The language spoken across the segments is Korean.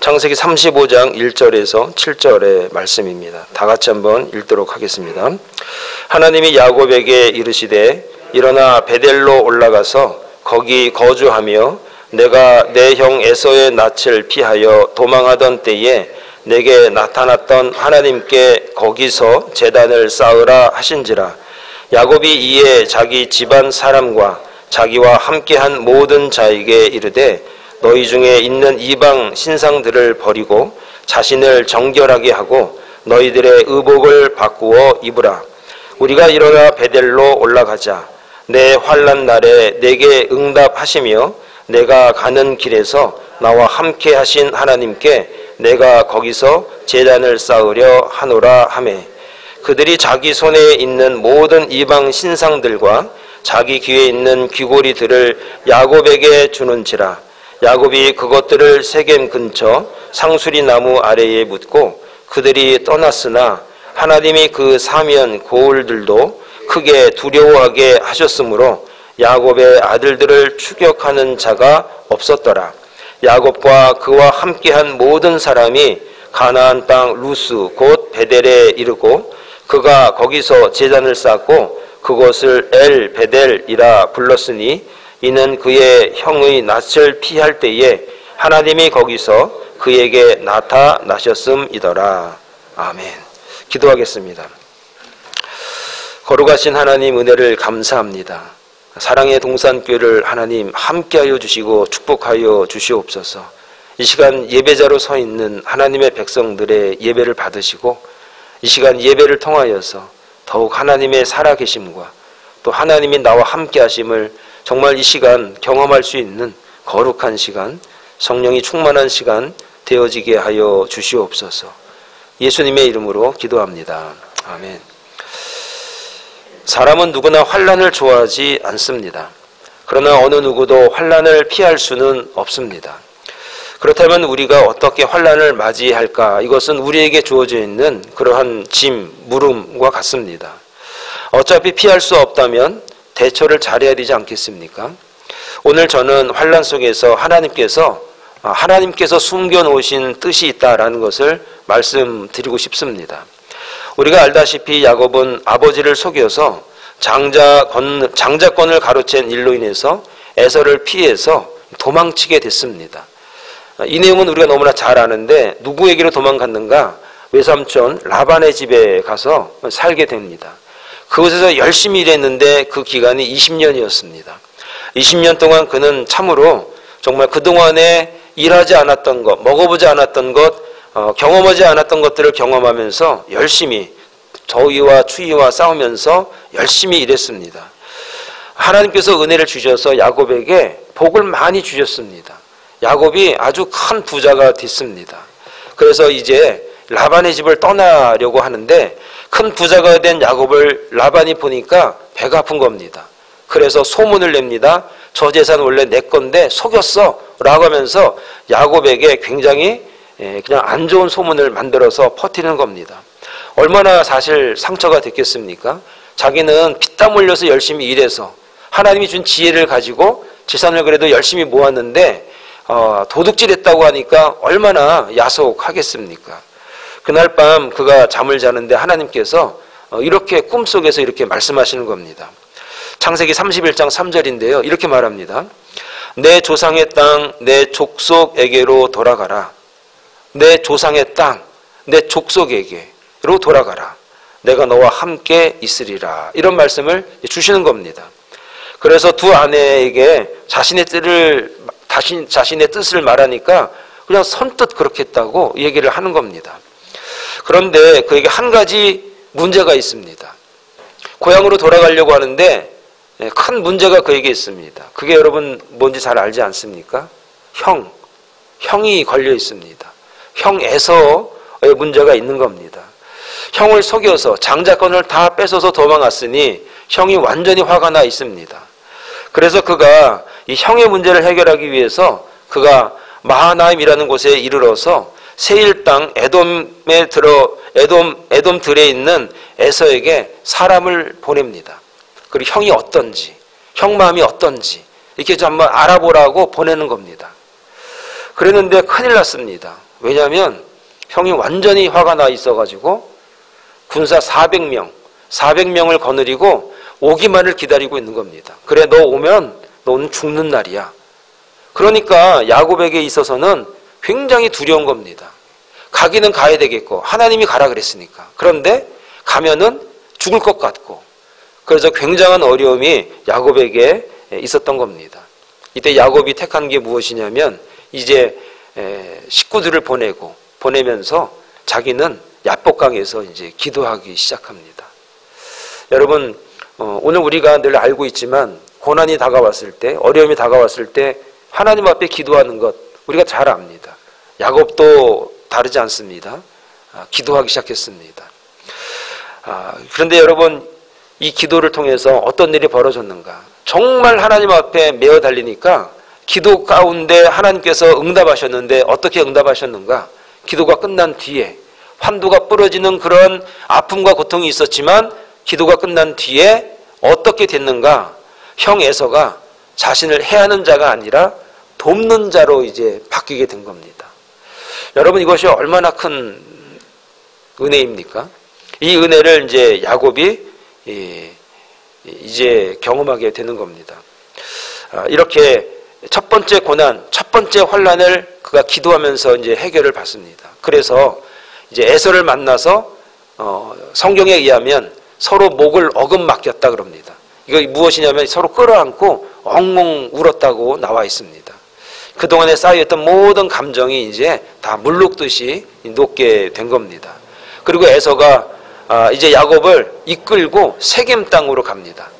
창세기 35장 1절에서 7절의 말씀입니다. 다 같이 한번 읽도록 하겠습니다. 하나님이 야곱에게 이르시되 일어나 베델로 올라가서 거기 거주하며 내가 내 형 에서의 낯을 피하여 도망하던 때에 내게 나타났던 하나님께 거기서 제단을 쌓으라 하신지라. 야곱이 이에 자기 집안 사람과 자기와 함께한 모든 자에게 이르되 너희 중에 있는 이방 신상들을 버리고 자신을 정결하게 하고 너희들의 의복을 바꾸어 입으라. 우리가 일어나 베델로 올라가자. 내 환난 날에 내게 응답하시며 내가 가는 길에서 나와 함께 하신 하나님께 내가 거기서 제단을 쌓으려 하노라 하매 그들이 자기 손에 있는 모든 이방 신상들과 자기 귀에 있는 귀고리들을 야곱에게 주는지라. 야곱이 그것들을 세겜 근처 상수리 나무 아래에 묻고 그들이 떠났으나 하나님이 그 사면 고을들도 크게 두려워하게 하셨으므로 야곱의 아들들을 추격하는 자가 없었더라. 야곱과 그와 함께한 모든 사람이 가나안 땅 루스 곧 베델에 이르고 그가 거기서 제단을 쌓고 그곳을 엘 베델이라 불렀으니 이는 그의 형의 낯을 피할 때에 하나님이 거기서 그에게 나타나셨음이더라. 아멘. 기도하겠습니다. 거룩하신 하나님 은혜를 감사합니다. 사랑의 동산교회를 하나님 함께하여 주시고 축복하여 주시옵소서. 이 시간 예배자로 서 있는 하나님의 백성들의 예배를 받으시고 이 시간 예배를 통하여서 더욱 하나님의 살아계심과 또 하나님이 나와 함께하심을 정말 이 시간 경험할 수 있는 거룩한 시간, 성령이 충만한 시간 되어지게 하여 주시옵소서. 예수님의 이름으로 기도합니다. 아멘. 사람은 누구나 환난을 좋아하지 않습니다. 그러나 어느 누구도 환난을 피할 수는 없습니다. 그렇다면 우리가 어떻게 환난을 맞이할까? 이것은 우리에게 주어져 있는 그러한 짐, 물음과 같습니다. 어차피 피할 수 없다면 대처를 잘해야 되지 않겠습니까? 오늘 저는 환난 속에서 하나님께서 숨겨놓으신 뜻이 있다라는 것을 말씀드리고 싶습니다. 우리가 알다시피 야곱은 아버지를 속여서 장자권을 가로챈 일로 인해서 에서를 피해서 도망치게 됐습니다. 이 내용은 우리가 너무나 잘 아는데 누구에게로 도망갔는가? 외삼촌 라반의 집에 가서 살게 됩니다. 그곳에서 열심히 일했는데 그 기간이 20년이었습니다. 20년 동안 그는 참으로 정말 그동안에 일하지 않았던 것, 먹어보지 않았던 것, 경험하지 않았던 것들을 경험하면서 열심히 더위와 추위와 싸우면서 열심히 일했습니다. 하나님께서 은혜를 주셔서 야곱에게 복을 많이 주셨습니다. 야곱이 아주 큰 부자가 됐습니다. 그래서 이제 라반의 집을 떠나려고 하는데 큰 부자가 된 야곱을 라반이 보니까 배가 아픈 겁니다. 그래서 소문을 냅니다. 저 재산 원래 내 건데 속였어 라고 하면서 야곱에게 굉장히 그냥 안 좋은 소문을 만들어서 퍼뜨리는 겁니다. 얼마나 사실 상처가 됐겠습니까? 자기는 피땀 흘려서 열심히 일해서 하나님이 준 지혜를 가지고 재산을 그래도 열심히 모았는데 도둑질했다고 하니까 얼마나 야속하겠습니까? 그날 밤 그가 잠을 자는데 하나님께서 이렇게 꿈속에서 이렇게 말씀하시는 겁니다. 창세기 31장 3절인데요. 이렇게 말합니다. 내 조상의 땅, 내 족속에게로 돌아가라. 내 조상의 땅, 내 족속에게로 돌아가라. 내가 너와 함께 있으리라. 이런 말씀을 주시는 겁니다. 그래서 두 아내에게 자신의 뜻을 말하니까 그냥 선뜻 그렇게 했다고 얘기를 하는 겁니다. 그런데 그에게 한 가지 문제가 있습니다. 고향으로 돌아가려고 하는데 큰 문제가 그에게 있습니다. 그게 여러분 뭔지 잘 알지 않습니까? 형이 걸려 있습니다. 형 에서의 문제가 있는 겁니다. 형을 속여서 장자권을 다 뺏어서 도망갔으니 형이 완전히 화가 나 있습니다. 그래서 그가 이 형의 문제를 해결하기 위해서 그가 마하나임이라는 곳에 이르러서 세일 땅 에돔에 에돔 들에 있는 에서에게 사람을 보냅니다. 그리고 형이 어떤지, 형 마음이 어떤지 이렇게 좀 한번 알아보라고 보내는 겁니다. 그랬는데 큰일 났습니다. 왜냐하면 형이 완전히 화가 나 있어가지고 군사 400명을 거느리고 오기만을 기다리고 있는 겁니다. 그래, 너 오면 너는 죽는 날이야. 그러니까 야곱에게 있어서는 굉장히 두려운 겁니다. 가기는 가야 되겠고 하나님이 가라 그랬으니까. 그런데 가면은 죽을 것 같고, 그래서 굉장한 어려움이 야곱에게 있었던 겁니다. 이때 야곱이 택한 게 무엇이냐면 이제 식구들을 보내면서 자기는 야복강에서 이제 기도하기 시작합니다. 여러분, 오늘 우리가 늘 알고 있지만 고난이 다가왔을 때, 어려움이 다가왔을 때 하나님 앞에 기도하는 것 우리가 잘 압니다. 야곱도 다르지 않습니다. 기도하기 시작했습니다. 그런데 여러분, 이 기도를 통해서 어떤 일이 벌어졌는가? 정말 하나님 앞에 메어 달리니까 기도 가운데 하나님께서 응답하셨는데 어떻게 응답하셨는가? 기도가 끝난 뒤에 환도가 부러지는 그런 아픔과 고통이 있었지만 기도가 끝난 뒤에 어떻게 됐는가? 형 에서가 자신을 해하는 자가 아니라 돕는 자로 이제 바뀌게 된 겁니다. 여러분, 이것이 얼마나 큰 은혜입니까? 이 은혜를 이제 야곱이 이제 경험하게 되는 겁니다. 이렇게 첫 번째 고난, 첫 번째 환난을 그가 기도하면서 이제 해결을 받습니다. 그래서 이제 에서를 만나서 성경에 의하면 서로 목을 어금 맡겼다 그럽니다. 이거 무엇이냐면 서로 끌어안고 엉엉 울었다고 나와 있습니다. 그동안에 쌓여있던 모든 감정이 이제 다 물녹듯이 녹게 된 겁니다. 그리고 에서가 이제 야곱을 이끌고 세겜 땅으로 갑니다.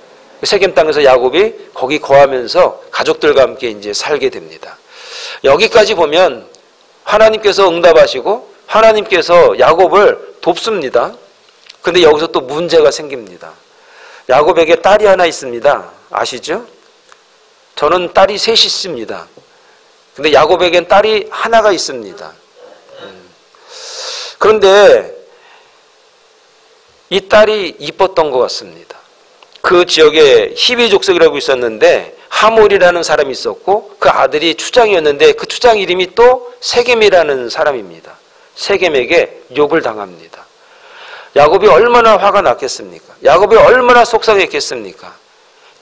세겜 땅에서 야곱이 거기 거하면서 가족들과 함께 이제 살게 됩니다. 여기까지 보면 하나님께서 응답하시고 하나님께서 야곱을 돕습니다. 근데 여기서 또 문제가 생깁니다. 야곱에게 딸이 하나 있습니다. 아시죠? 저는 딸이 셋이 있습니다. 근데 야곱에겐 딸이 하나가 있습니다. 그런데 이 딸이 이뻤던 것 같습니다. 그 지역에 히비 족속이라고 있었는데 하몰이라는 사람이 있었고 그 아들이 추장이었는데 그 추장 이름이 또 세겜이라는 사람입니다. 세겜에게 욕을 당합니다. 야곱이 얼마나 화가 났겠습니까? 야곱이 얼마나 속상했겠습니까?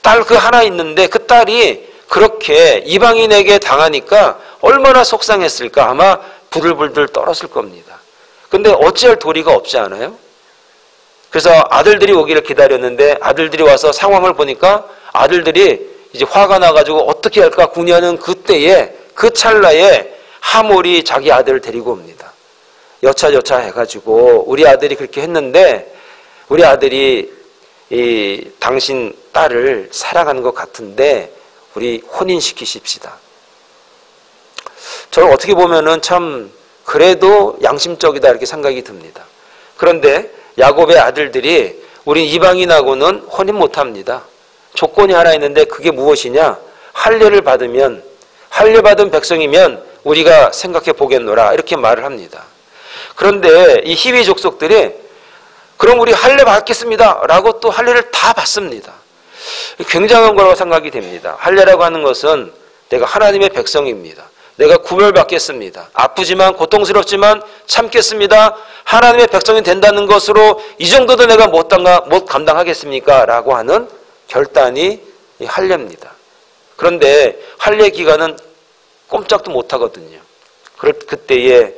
딸 그 하나 있는데 그 딸이 그렇게 이방인에게 당하니까 얼마나 속상했을까? 아마 부들부들 떨었을 겁니다. 근데 어찌할 도리가 없지 않아요? 그래서 아들들이 오기를 기다렸는데 아들들이 와서 상황을 보니까 아들들이 이제 화가 나가지고 어떻게 할까 궁리하는 그때에 그 찰나에 하몰이 자기 아들을 데리고 옵니다. 여차저차 해가지고 우리 아들이 그렇게 했는데 우리 아들이 이 당신 딸을 사랑하는 것 같은데 우리 혼인시키십시다. 저는 어떻게 보면은 참 그래도 양심적이다 이렇게 생각이 듭니다. 그런데 야곱의 아들들이 우린 이방인하고는 혼인 못합니다. 조건이 하나 있는데 그게 무엇이냐? 할례를 받으면 할례 받은 백성이면 우리가 생각해 보겠노라 이렇게 말을 합니다. 그런데 이 히위 족속들이 그럼 우리 할례 받겠습니다 라고 또 할례를 다 받습니다. 굉장한 거라고 생각이 됩니다. 할례라고 하는 것은 내가 하나님의 백성입니다. 내가 구별받겠습니다. 아프지만 고통스럽지만 참겠습니다. 하나님의 백성이 된다는 것으로 이 정도도 내가 못 감당하겠습니까? 라고 하는 결단이 할례입니다. 그런데 할례 기간은 꼼짝도 못 하거든요. 그때에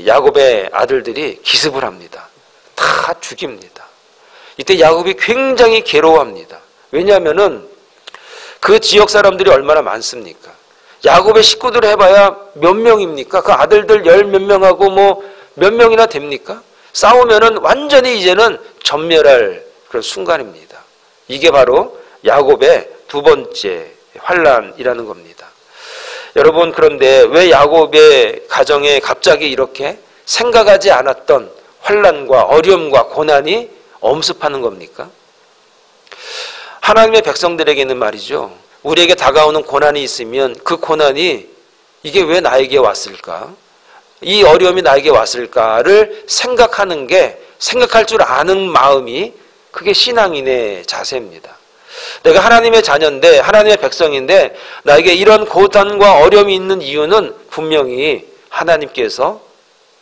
야곱의 아들들이 기습을 합니다. 다 죽입니다. 이때 야곱이 굉장히 괴로워합니다. 왜냐하면은 그 지역 사람들이 얼마나 많습니까? 야곱의 식구들 해봐야 몇 명입니까? 그 아들들 열 몇 명하고 뭐 몇 명이나 됩니까? 싸우면은 완전히 이제는 전멸할 그런 순간입니다. 이게 바로 야곱의 두 번째 환난이라는 겁니다. 여러분, 그런데 왜 야곱의 가정에 갑자기 이렇게 생각하지 않았던 환난과 어려움과 고난이 엄습하는 겁니까? 하나님의 백성들에게는 말이죠, 우리에게 다가오는 고난이 있으면 그 고난이 이게 왜 나에게 왔을까? 이 어려움이 나에게 왔을까를 생각하는 게, 생각할 줄 아는 마음이, 그게 신앙인의 자세입니다. 내가 하나님의 자녀인데, 하나님의 백성인데 나에게 이런 고난과 어려움이 있는 이유는 분명히 하나님께서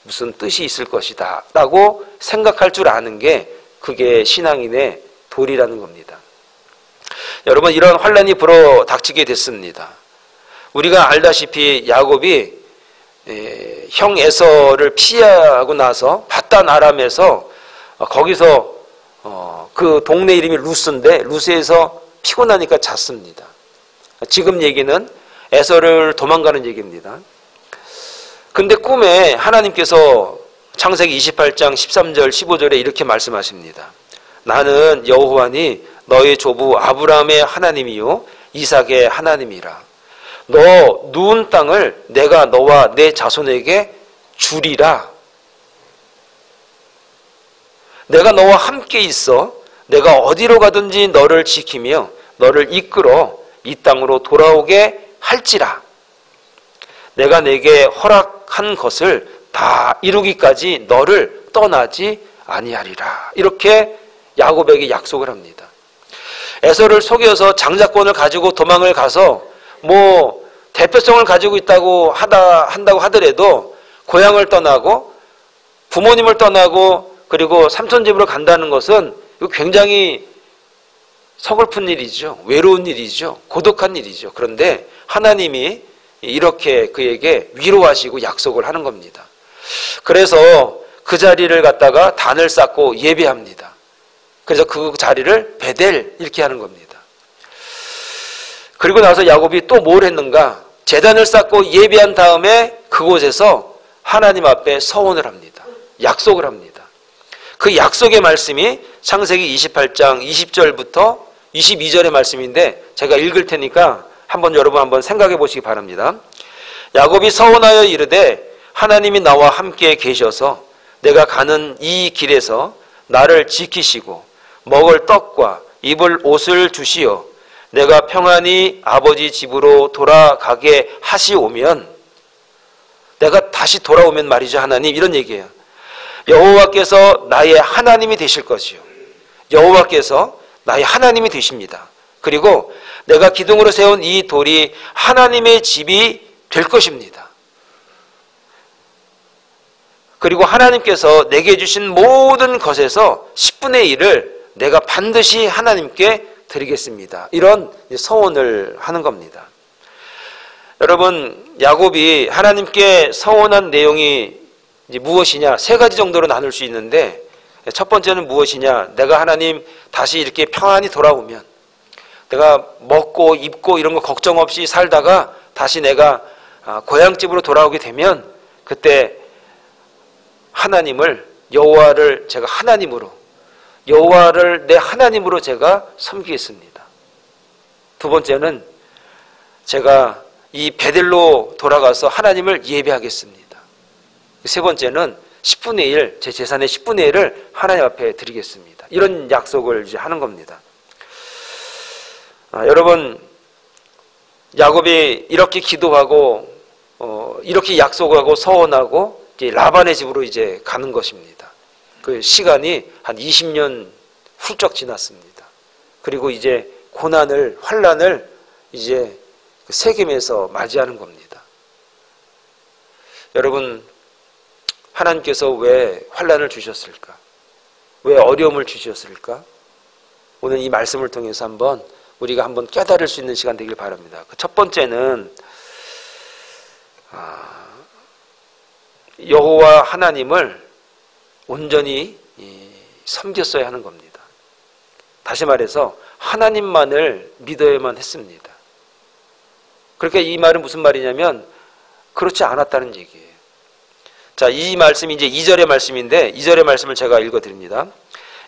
무슨 뜻이 있을 것이다 라고 생각할 줄 아는 게, 그게 신앙인의 도리라는 겁니다. 여러분, 이런 환난이 불어 닥치게 됐습니다. 우리가 알다시피 야곱이 형 에서를 피하고 나서 밧단 아람에서 거기서 그 동네 이름이 루스인데 루스에서 피곤하니까 잤습니다. 지금 얘기는 에서를 도망가는 얘기입니다. 근데 꿈에 하나님께서 창세기 28장 13절 15절에 이렇게 말씀하십니다. 나는 여호와니 너의 조부 아브라함의 하나님이요 이삭의 하나님이라. 너 누운 땅을 내가 너와 내 자손에게 주리라. 내가 너와 함께 있어 내가 어디로 가든지 너를 지키며 너를 이끌어 이 땅으로 돌아오게 할지라. 내가 내게 허락한 것을 다 이루기까지 너를 떠나지 아니하리라. 이렇게 야곱에게 약속을 합니다. 에서를 속여서 장자권을 가지고 도망을 가서 뭐 대표성을 가지고 있다고 한다고 하더라도 고향을 떠나고 부모님을 떠나고 그리고 삼촌 집으로 간다는 것은 굉장히 서글픈 일이죠. 외로운 일이죠. 고독한 일이죠. 그런데 하나님이 이렇게 그에게 위로하시고 약속을 하는 겁니다. 그래서 그 자리를 갖다가 단을 쌓고 예배합니다. 그래서 그 자리를 베델 이렇게 하는 겁니다. 그리고 나서 야곱이 또 뭘 했는가? 제단을 쌓고 예배한 다음에 그곳에서 하나님 앞에 서원을 합니다. 약속을 합니다. 그 약속의 말씀이 창세기 28장 20절부터 22절의 말씀인데 제가 읽을 테니까 여러분 한번 생각해 보시기 바랍니다. 야곱이 서원하여 이르되 하나님이 나와 함께 계셔서 내가 가는 이 길에서 나를 지키시고 먹을 떡과 입을 옷을 주시어 내가 평안히 아버지 집으로 돌아가게 하시오면, 내가 다시 돌아오면 말이죠, 하나님, 이런 얘기예요. 여호와께서 나의 하나님이 되실 것이요, 여호와께서 나의 하나님이 되십니다. 그리고 내가 기둥으로 세운 이 돌이 하나님의 집이 될 것입니다. 그리고 하나님께서 내게 주신 모든 것에서 10분의 1을 내가 반드시 하나님께 드리겠습니다. 이런 서원을 하는 겁니다. 여러분, 야곱이 하나님께 서원한 내용이 이제 무엇이냐? 세 가지 정도로 나눌 수 있는데, 첫 번째는 무엇이냐? 내가 하나님 다시 이렇게 평안히 돌아오면, 내가 먹고 입고 이런 거 걱정 없이 살다가 다시 내가 고향집으로 돌아오게 되면, 그때 하나님을, 여호와를 제가 하나님으로, 여호와를 내 하나님으로 제가 섬기겠습니다. 두 번째는 제가 이 베델로 돌아가서 하나님을 예배하겠습니다. 세 번째는 10분의 1, 제 재산의 10분의 1을 하나님 앞에 드리겠습니다. 이런 약속을 이제 하는 겁니다. 여러분, 야곱이 이렇게 기도하고 이렇게 약속하고 서원하고 이제 라반의 집으로 이제 가는 것입니다. 그 시간이 한 20년 훌쩍 지났습니다. 그리고 이제 고난을, 환난을 이제 세겜에서 맞이하는 겁니다. 여러분, 하나님께서 왜 환난을 주셨을까? 왜 어려움을 주셨을까? 오늘 이 말씀을 통해서 우리가 한번 깨달을 수 있는 시간 되길 바랍니다. 첫 번째는 여호와 하나님을 온전히 섬겼어야 하는 겁니다. 다시 말해서 하나님만을 믿어야만 했습니다. 그러니까 이 말은 무슨 말이냐면 그렇지 않았다는 얘기예요. 자, 이 말씀이 이제 2절의 말씀인데 2절의 말씀을 제가 읽어드립니다.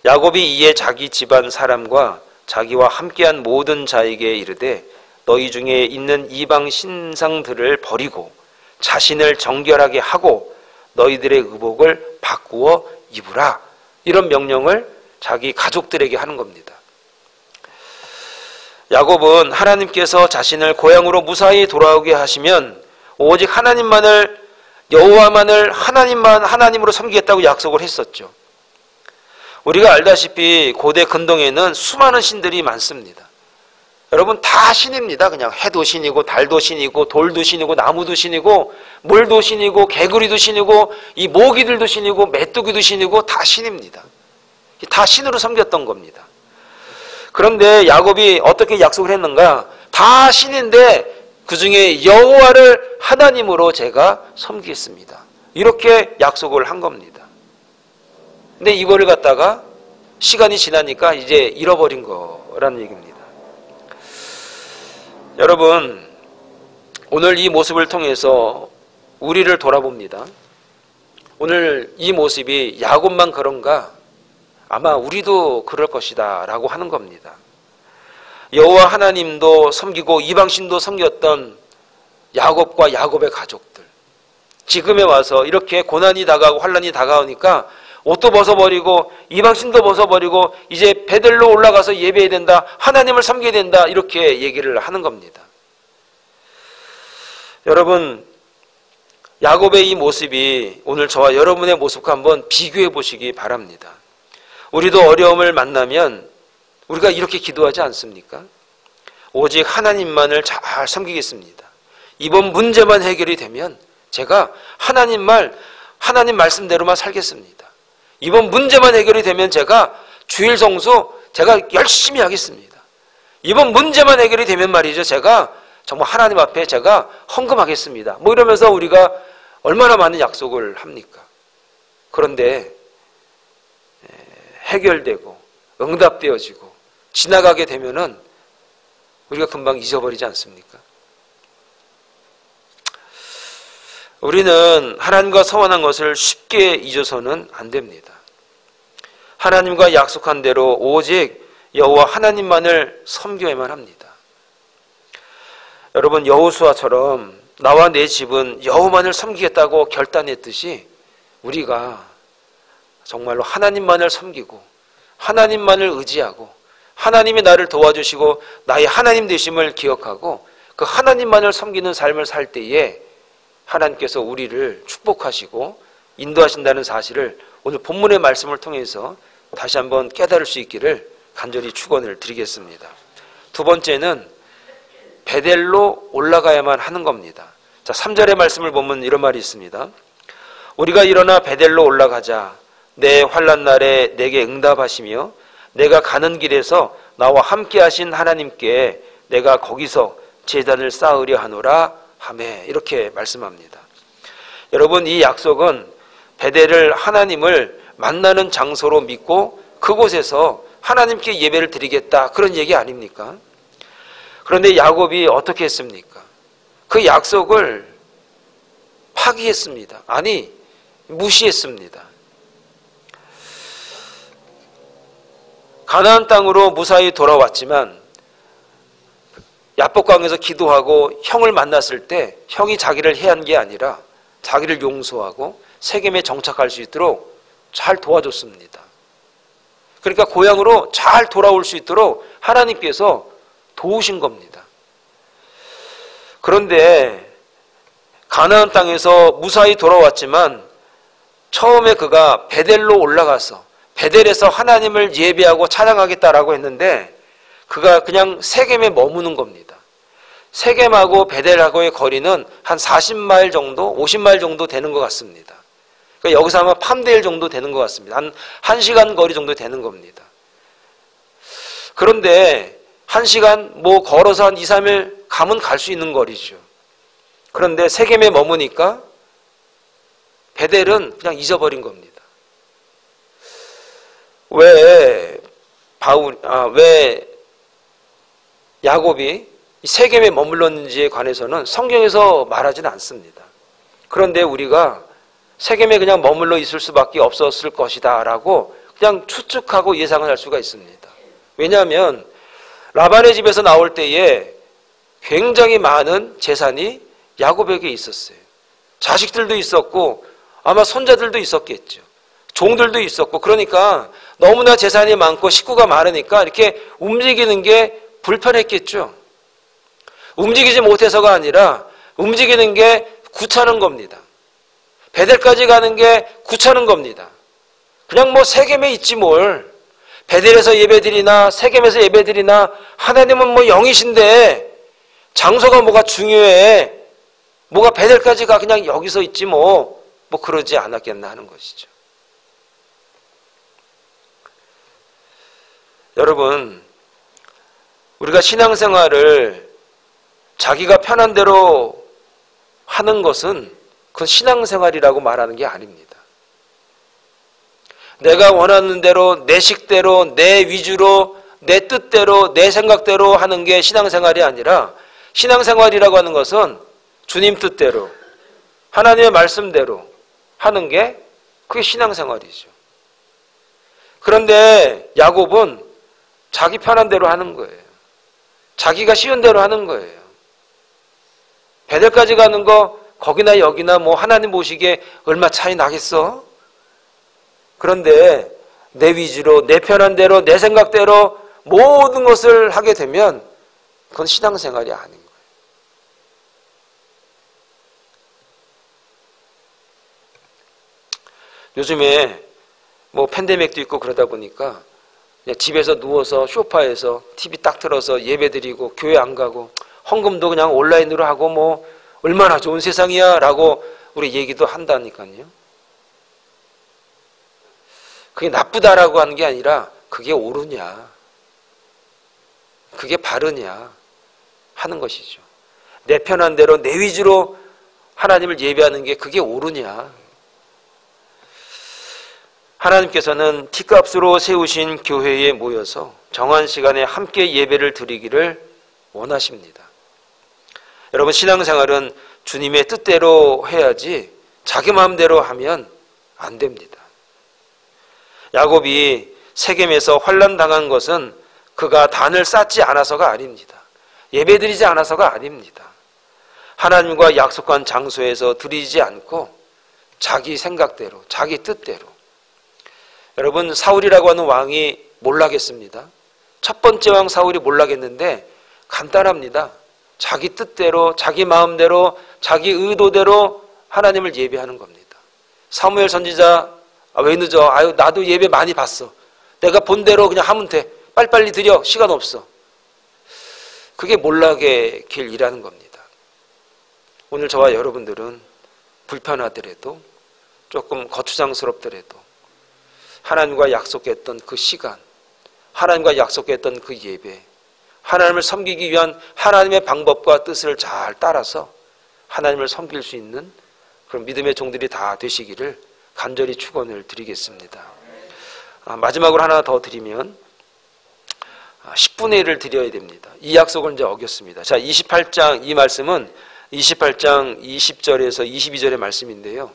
야곱이 이에 자기 집안 사람과 자기와 함께한 모든 자에게 이르되 너희 중에 있는 이방 신상들을 버리고 자신을 정결하게 하고 너희들의 의복을 바꾸어 입으라. 이런 명령을 자기 가족들에게 하는 겁니다. 야곱은 하나님께서 자신을 고향으로 무사히 돌아오게 하시면 오직 하나님만을, 여호와만을 하나님으로 섬기겠다고 약속을 했었죠. 우리가 알다시피 고대 근동에는 수많은 신들이 많습니다. 여러분, 다 신입니다. 그냥 해도 신이고 달도 신이고 돌도 신이고 나무도 신이고 물도 신이고 개구리도 신이고 이 모기들도 신이고 메뚜기도 신이고 다 신입니다. 다 신으로 섬겼던 겁니다. 그런데 야곱이 어떻게 약속을 했는가? 다 신인데 그 중에 여호와를 하나님으로 제가 섬기겠습니다. 이렇게 약속을 한 겁니다. 근데 이거를 갖다가 시간이 지나니까 이제 잃어버린 거라는 얘기입니다. 여러분, 오늘 이 모습을 통해서 우리를 돌아봅니다. 오늘 이 모습이 야곱만 그런가? 아마 우리도 그럴 것이다 라고 하는 겁니다. 여호와 하나님도 섬기고 이방신도 섬겼던 야곱과 야곱의 가족들, 지금에 와서 이렇게 고난이 다가오고 환난이 다가오니까 옷도 벗어버리고 이방신도 벗어버리고 이제 베델로 올라가서 예배해야 된다, 하나님을 섬겨야 된다, 이렇게 얘기를 하는 겁니다. 여러분, 야곱의 이 모습이 오늘 저와 여러분의 모습과 한번 비교해 보시기 바랍니다. 우리도 어려움을 만나면 우리가 이렇게 기도하지 않습니까? 오직 하나님만을 잘 섬기겠습니다. 이번 문제만 해결이 되면 제가 하나님 말씀대로만 살겠습니다. 이번 문제만 해결이 되면 제가 주일 성수 제가 열심히 하겠습니다. 이번 문제만 해결이 되면 말이죠, 제가 정말 하나님 앞에 제가 헌금하겠습니다. 뭐 이러면서 우리가 얼마나 많은 약속을 합니까? 그런데 해결되고 응답되어지고 지나가게 되면은 우리가 금방 잊어버리지 않습니까? 우리는 하나님과 서원한 것을 쉽게 잊어서는 안 됩니다. 하나님과 약속한 대로 오직 여호와 하나님만을 섬겨야만 합니다. 여러분, 여호수아처럼 나와 내 집은 여호만을 섬기겠다고 결단했듯이 우리가 정말로 하나님만을 섬기고 하나님만을 의지하고 하나님이 나를 도와주시고 나의 하나님 되심을 기억하고 그 하나님만을 섬기는 삶을 살 때에 하나님께서 우리를 축복하시고 인도하신다는 사실을 오늘 본문의 말씀을 통해서 다시 한번 깨달을 수 있기를 간절히 축원을 드리겠습니다. 두 번째는 베델로 올라가야만 하는 겁니다. 자, 3절의 말씀을 보면 이런 말이 있습니다. 우리가 일어나 베델로 올라가자. 내 환난 날에 내게 응답하시며 내가 가는 길에서 나와 함께 하신 하나님께 내가 거기서 제단을 쌓으려 하노라 하매, 이렇게 말씀합니다. 여러분, 이 약속은 베델을 하나님을 만나는 장소로 믿고 그곳에서 하나님께 예배를 드리겠다, 그런 얘기 아닙니까? 그런데 야곱이 어떻게 했습니까? 그 약속을 파기했습니다. 아니, 무시했습니다. 가나안 땅으로 무사히 돌아왔지만 야복강에서 기도하고 형을 만났을 때 형이 자기를 해한 게 아니라 자기를 용서하고 세겜에 정착할 수 있도록 잘 도와줬습니다. 그러니까 고향으로 잘 돌아올 수 있도록 하나님께서 도우신 겁니다. 그런데 가나안 땅에서 무사히 돌아왔지만 처음에 그가 베델로 올라가서 베델에서 하나님을 예배하고 찬양하겠다라고 했는데 그가 그냥 세겜에 머무는 겁니다. 세겜하고 베델하고의 거리는 한 40마일 정도, 50마일 정도 되는 것 같습니다. 그러니까 여기서 아마 팜데일 정도 되는 것 같습니다. 한 1시간 거리 정도 되는 겁니다. 그런데 1시간 뭐 걸어서 한 2, 3일 가면 갈 수 있는 거리죠. 그런데 세겜에 머무니까 베델은 그냥 잊어버린 겁니다. 왜 야곱이 세겜에 머물렀는지에 관해서는 성경에서 말하지는 않습니다. 그런데 우리가 세겜에 그냥 머물러 있을 수밖에 없었을 것이다 라고 그냥 추측하고 예상을 할 수가 있습니다. 왜냐하면 라반의 집에서 나올 때에 굉장히 많은 재산이 야곱에게 있었어요. 자식들도 있었고 아마 손자들도 있었겠죠. 종들도 있었고, 그러니까 너무나 재산이 많고 식구가 많으니까 이렇게 움직이는 게 불편했겠죠. 움직이지 못해서가 아니라 움직이는 게 귀찮은 겁니다. 베델까지 가는 게 귀찮은 겁니다. 그냥 뭐 세겜에 있지 뭘. 베델에서 예배드리나 세겜에서 예배드리나 하나님은 뭐 영이신데 장소가 뭐가 중요해. 뭐가 베델까지 가 그냥 여기서 있지 뭐 그러지 않았겠나 하는 것이죠. 여러분, 우리가 신앙생활을 자기가 편한 대로 하는 것은 그건 신앙생활이라고 말하는 게 아닙니다. 내가 원하는 대로 내 식대로 내 위주로 내 뜻대로 내 생각대로 하는 게 신앙생활이 아니라, 신앙생활이라고 하는 것은 주님 뜻대로 하나님의 말씀대로 하는 게 그게 신앙생활이죠. 그런데 야곱은 자기 편한 대로 하는 거예요. 자기가 쉬운 대로 하는 거예요. 베델까지 가는 거 거기나 여기나 뭐 하나님 보시기에 얼마 차이 나겠어? 그런데 내 위주로 내 편한 대로 내 생각대로 모든 것을 하게 되면 그건 신앙생활이 아닌 거예요. 요즘에 뭐 팬데믹도 있고 그러다 보니까 그냥 집에서 누워서 소파에서 TV 딱 틀어서 예배드리고 교회 안 가고 헌금도 그냥 온라인으로 하고 뭐 얼마나 좋은 세상이야 라고 우리 얘기도 한다니까요. 그게 나쁘다라고 하는 게 아니라 그게 옳으냐, 그게 바르냐 하는 것이죠. 내 편한 대로 내 위주로 하나님을 예배하는 게 그게 옳으냐. 하나님께서는 티값으로 세우신 교회에 모여서 정한 시간에 함께 예배를 드리기를 원하십니다. 여러분, 신앙생활은 주님의 뜻대로 해야지 자기 마음대로 하면 안 됩니다. 야곱이 세겜에서 환난당한 것은 그가 단을 쌓지 않아서가 아닙니다. 예배드리지 않아서가 아닙니다. 하나님과 약속한 장소에서 드리지 않고 자기 생각대로 자기 뜻대로. 여러분, 사울이라고 하는 왕이 몰락했습니다. 첫 번째 왕 사울이 몰락했는데 간단합니다. 자기 뜻대로 자기 마음대로 자기 의도대로 하나님을 예배하는 겁니다. 사무엘 선지자, 왜 늦어? 아유, 나도 예배 많이 봤어. 내가 본 대로 그냥 하면 돼. 빨리빨리 드려. 시간 없어. 그게 몰락의 길이라는 겁니다. 오늘 저와 여러분들은 불편하더라도 조금 거추장스럽더라도 하나님과 약속했던 그 시간, 하나님과 약속했던 그 예배, 하나님을 섬기기 위한 하나님의 방법과 뜻을 잘 따라서 하나님을 섬길 수 있는 그런 믿음의 종들이 다 되시기를 간절히 축원을 드리겠습니다. 마지막으로 하나 더 드리면 10분의 1을 드려야 됩니다. 이 약속을 이제 어겼습니다. 자, 28장, 이 말씀은 28장 20절에서 22절의 말씀인데요.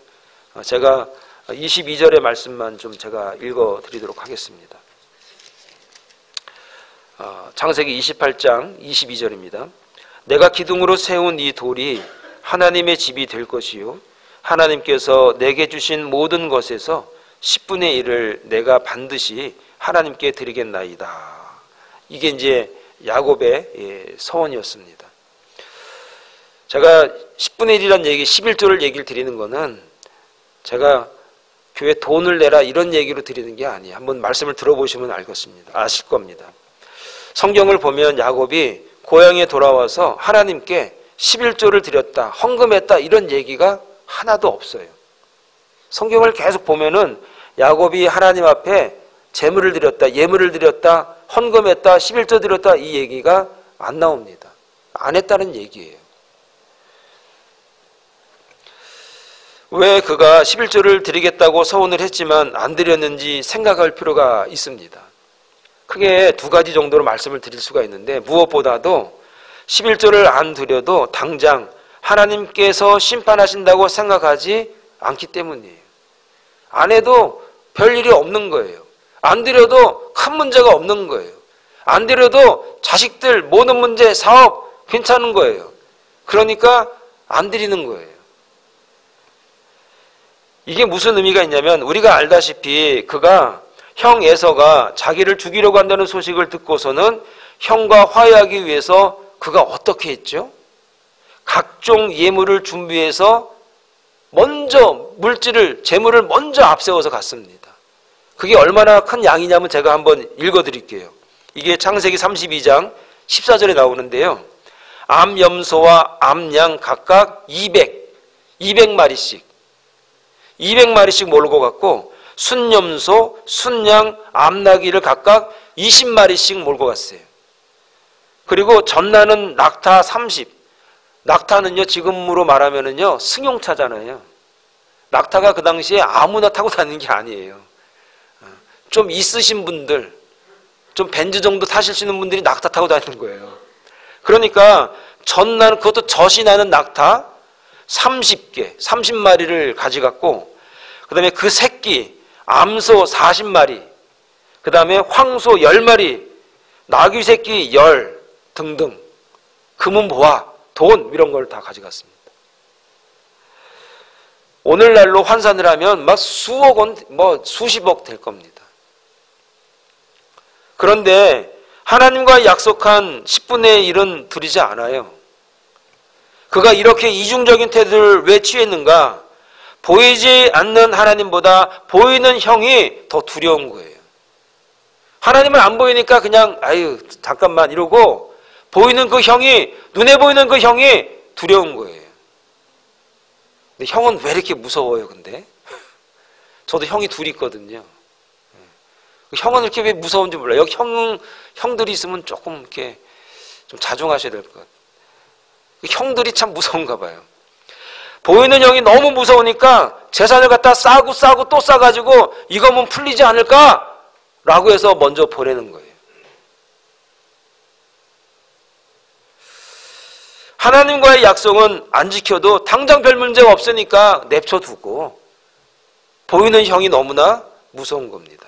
제가 22절의 말씀만 좀 제가 읽어 드리도록 하겠습니다. 창세기 28장 22절입니다. 내가 기둥으로 세운 이 돌이 하나님의 집이 될 것이요 하나님께서 내게 주신 모든 것에서 10분의 1을 내가 반드시 하나님께 드리겠나이다. 이게 이제 야곱의 서원이었습니다. 제가 10분의 1이라는 얘기, 11조를 얘기를 드리는 거는 제가 교회 돈을 내라 이런 얘기로 드리는 게 아니에요. 한번 말씀을 들어보시면 알겠습니다. 아실 겁니다. 성경을 보면 야곱이 고향에 돌아와서 하나님께 11조를 드렸다, 헌금했다 이런 얘기가 하나도 없어요. 성경을 계속 보면은 야곱이 하나님 앞에 제물을 드렸다, 예물을 드렸다, 헌금했다, 11조 드렸다 이 얘기가 안 나옵니다. 안 했다는 얘기예요. 왜 그가 11조를 드리겠다고 서원을 했지만 안 드렸는지 생각할 필요가 있습니다. 크게 두 가지 정도로 말씀을 드릴 수가 있는데, 무엇보다도 11조를 안 드려도 당장 하나님께서 심판하신다고 생각하지 않기 때문이에요. 안 해도 별일이 없는 거예요. 안 드려도 큰 문제가 없는 거예요. 안 드려도 자식들 모든 문제, 사업 괜찮은 거예요. 그러니까 안 드리는 거예요. 이게 무슨 의미가 있냐면 우리가 알다시피 그가 형 에서가 자기를 죽이려고 한다는 소식을 듣고서는 형과 화해하기 위해서 그가 어떻게 했죠? 각종 예물을 준비해서 먼저 재물을 먼저 앞세워서 갔습니다. 그게 얼마나 큰 양이냐면 제가 한번 읽어드릴게요. 이게 창세기 32장 14절에 나오는데요. 암염소와 암양 각각 200마리씩 몰고 갔고 순염소, 순양, 암나귀를 각각 20마리씩 몰고 갔어요. 그리고 전나는 낙타 30. 낙타는요, 지금으로 말하면은요, 승용차잖아요. 낙타가 그 당시에 아무나 타고 다니는 게 아니에요. 좀 있으신 분들, 좀 벤츠 정도 타실 수 있는 분들이 낙타 타고 다니는 거예요. 그러니까 전나는, 그것도 젖이 나는 낙타 30마리를 가져갔고, 그 다음에 그 새끼, 암소 40마리, 그 다음에 황소 10마리, 나귀 새끼 10 등등, 금은보화, 돈 이런 걸 다 가져갔습니다. 오늘날로 환산을 하면 막 수억 원, 수십억 될 겁니다. 그런데 하나님과 약속한 10분의 1은 드리지 않아요. 그가 이렇게 이중적인 태도를 왜 취했는가? 보이지 않는 하나님보다 보이는 형이 더 두려운 거예요. 하나님은 안 보이니까 그냥 잠깐만 이러고 보이는 그 형이, 눈에 보이는 그 형이 두려운 거예요. 근데 형은 왜 이렇게 무서워요, 근데? 저도 형이 둘이 있거든요. 형은 이렇게 왜 무서운지 몰라요. 여기 형들이 있으면 조금 이렇게 좀 자중하셔야 될 것 같아요. 형들이 참 무서운가 봐요. 보이는 형이 너무 무서우니까 재산을 갖다 싸고 또 싸가지고 이거면 풀리지 않을까라고 해서 먼저 보내는 거예요. 하나님과의 약속은 안 지켜도 당장 별 문제가 없으니까 내버려두고 보이는 형이 너무나 무서운 겁니다.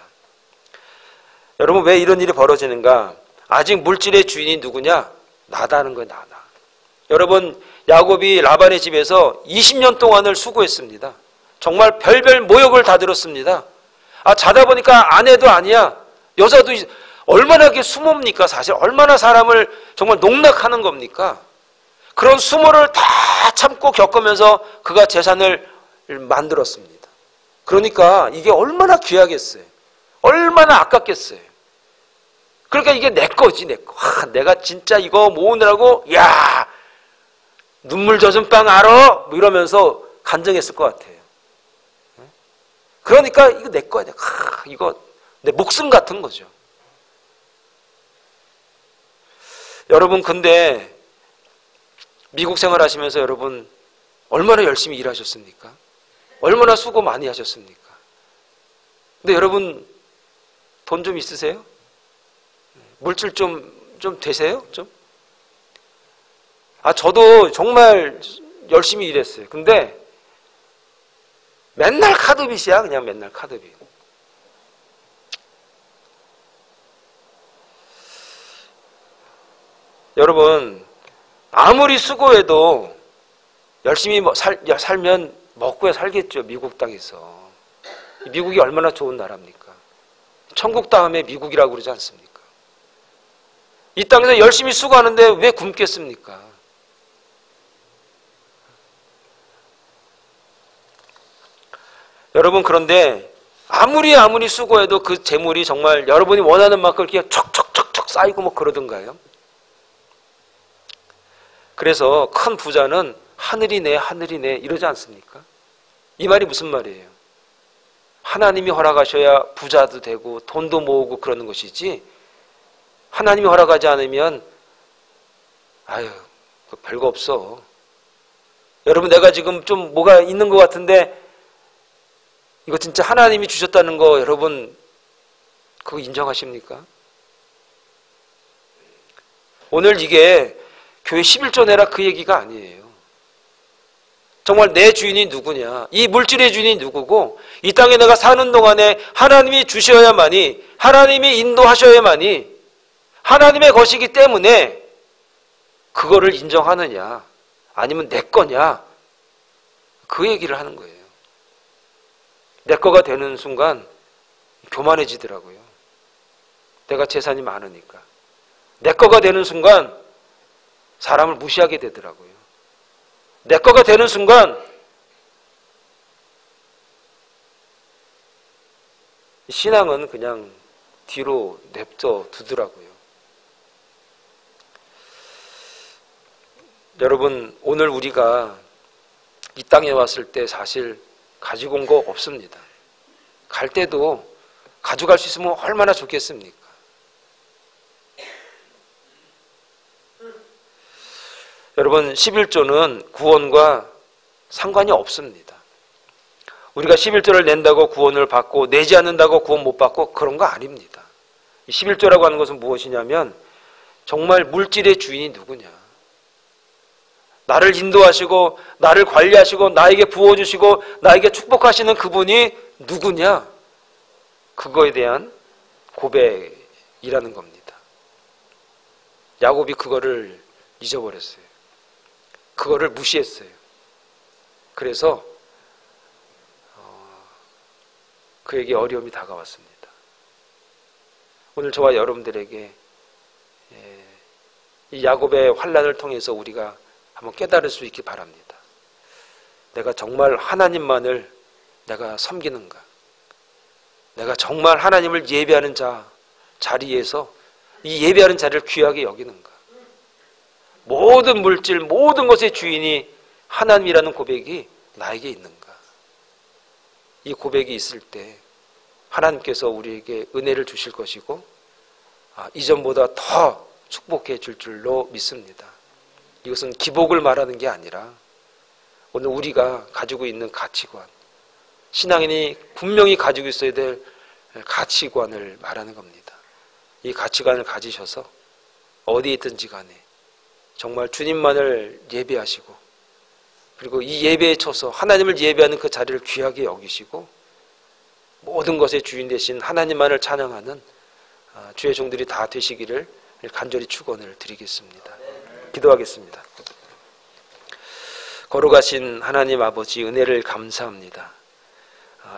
여러분, 왜 이런 일이 벌어지는가? 아직 물질의 주인이 누구냐? 나다는 거예요, 나다. 여러분, 야곱이 라반의 집에서 20년 동안을 수고했습니다. 정말 별별 모욕을 다 들었습니다. 자다 보니까 아내도 아니야. 여자도 얼마나 그게 수모입니까? 사실 얼마나 사람을 정말 농락하는 겁니까? 그런 수모를 다 참고 겪으면서 그가 재산을 만들었습니다. 그러니까 이게 얼마나 귀하겠어요. 얼마나 아깝겠어요. 그러니까 이게 내 거지, 내 거. 내가 진짜 이거 모으느라고, 야, 눈물 젖은 빵 알아? 이러면서 간증했을 것 같아요. 그러니까 이거 내 거야. 이거 내 목숨 같은 거죠. 여러분, 근데 미국 생활하시면서 여러분 얼마나 열심히 일하셨습니까? 얼마나 수고 많이 하셨습니까? 근데 여러분 돈 좀 있으세요? 물질 좀 되세요? 좀? 저도 정말 열심히 일했어요. 근데 맨날 카드빚이야. 그냥 맨날 카드빚. 여러분, 아무리 수고해도 열심히 살면 먹고야 살겠죠. 미국 땅에서. 미국이 얼마나 좋은 나라입니까? 천국 다음에 미국이라고 그러지 않습니까? 이 땅에서 열심히 수고하는데 왜 굶겠습니까? 여러분, 그런데 아무리 수고해도 그 재물이 정말 여러분이 원하는 만큼 이렇게 척척척척 쌓이고 그러던가요? 그래서 큰 부자는 하늘이네 이러지 않습니까? 이 말이 무슨 말이에요? 하나님이 허락하셔야 부자도 되고 돈도 모으고 그러는 것이지, 하나님이 허락하지 않으면 별거 없어. 여러분, 내가 지금 좀 뭐가 있는 것 같은데 이거 진짜 하나님이 주셨다는 거 여러분 그거 인정하십니까? 오늘 이게 교회 11조 내라 그 얘기가 아니에요. 정말 내 주인이 누구냐, 이 물질의 주인이 누구고, 이 땅에 내가 사는 동안에 하나님이 주셔야만이, 하나님이 인도하셔야만이 하나님의 것이기 때문에 그거를 인정하느냐 아니면 내 거냐, 그 얘기를 하는 거예요. 내 거가 되는 순간 교만해지더라고요. 내가 재산이 많으니까. 내 거가 되는 순간 사람을 무시하게 되더라고요. 내 거가 되는 순간 신앙은 그냥 뒤로 냅둬 두더라고요. 여러분, 오늘 우리가 이 땅에 왔을 때 사실 가지고 온 거 없습니다. 갈 때도 가져갈 수 있으면 얼마나 좋겠습니까? 여러분, 11조는 구원과 상관이 없습니다. 우리가 11조를 낸다고 구원을 받고 내지 않는다고 구원 못 받고 그런 거 아닙니다. 11조라고 하는 것은 무엇이냐면 정말 물질의 주인이 누구냐, 나를 인도하시고 나를 관리하시고 나에게 부어주시고 나에게 축복하시는 그분이 누구냐, 그거에 대한 고백이라는 겁니다. 야곱이 그거를 잊어버렸어요. 그거를 무시했어요. 그래서 그에게 어려움이 다가왔습니다. 오늘 저와 여러분들에게 이 야곱의 환난을 통해서 우리가 한번 깨달을 수 있기 바랍니다. 내가 정말 하나님만을 내가 섬기는가? 내가 정말 하나님을 예배하는 자리에서 이 예배하는 자리를 귀하게 여기는가? 모든 물질, 모든 것의 주인이 하나님이라는 고백이 나에게 있는가? 이 고백이 있을 때 하나님께서 우리에게 은혜를 주실 것이고 이전보다 더 축복해 줄 줄로 믿습니다. 이것은 기복을 말하는 게 아니라 오늘 우리가 가지고 있는 가치관, 신앙인이 분명히 가지고 있어야 될 가치관을 말하는 겁니다. 이 가치관을 가지셔서 어디에 있든지 간에 정말 주님만을 예배하시고, 그리고 이 예배에 쳐서 하나님을 예배하는 그 자리를 귀하게 여기시고 모든 것의 주인 되신 하나님만을 찬양하는 주의 종들이 다 되시기를 간절히 축원을 드리겠습니다. 기도하겠습니다. 거룩하신 하나님 아버지, 은혜를 감사합니다.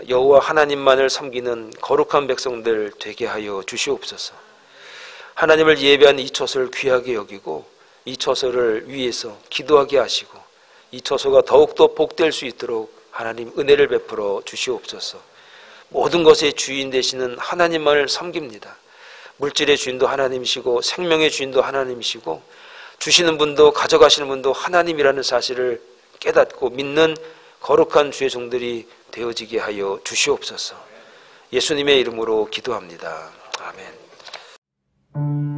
여호와 하나님만을 섬기는 거룩한 백성들 되게 하여 주시옵소서. 하나님을 예배하는 이 처소를 귀하게 여기고 이 처소를 위해서 기도하게 하시고 이 처소가 더욱더 복될 수 있도록 하나님 은혜를 베풀어 주시옵소서. 모든 것의 주인 되시는 하나님만을 섬깁니다. 물질의 주인도 하나님이시고 생명의 주인도 하나님이시고 주시는 분도 가져가시는 분도 하나님이라는 사실을 깨닫고 믿는 거룩한 주의 종들이 되어지게 하여 주시옵소서. 예수님의 이름으로 기도합니다. 아멘.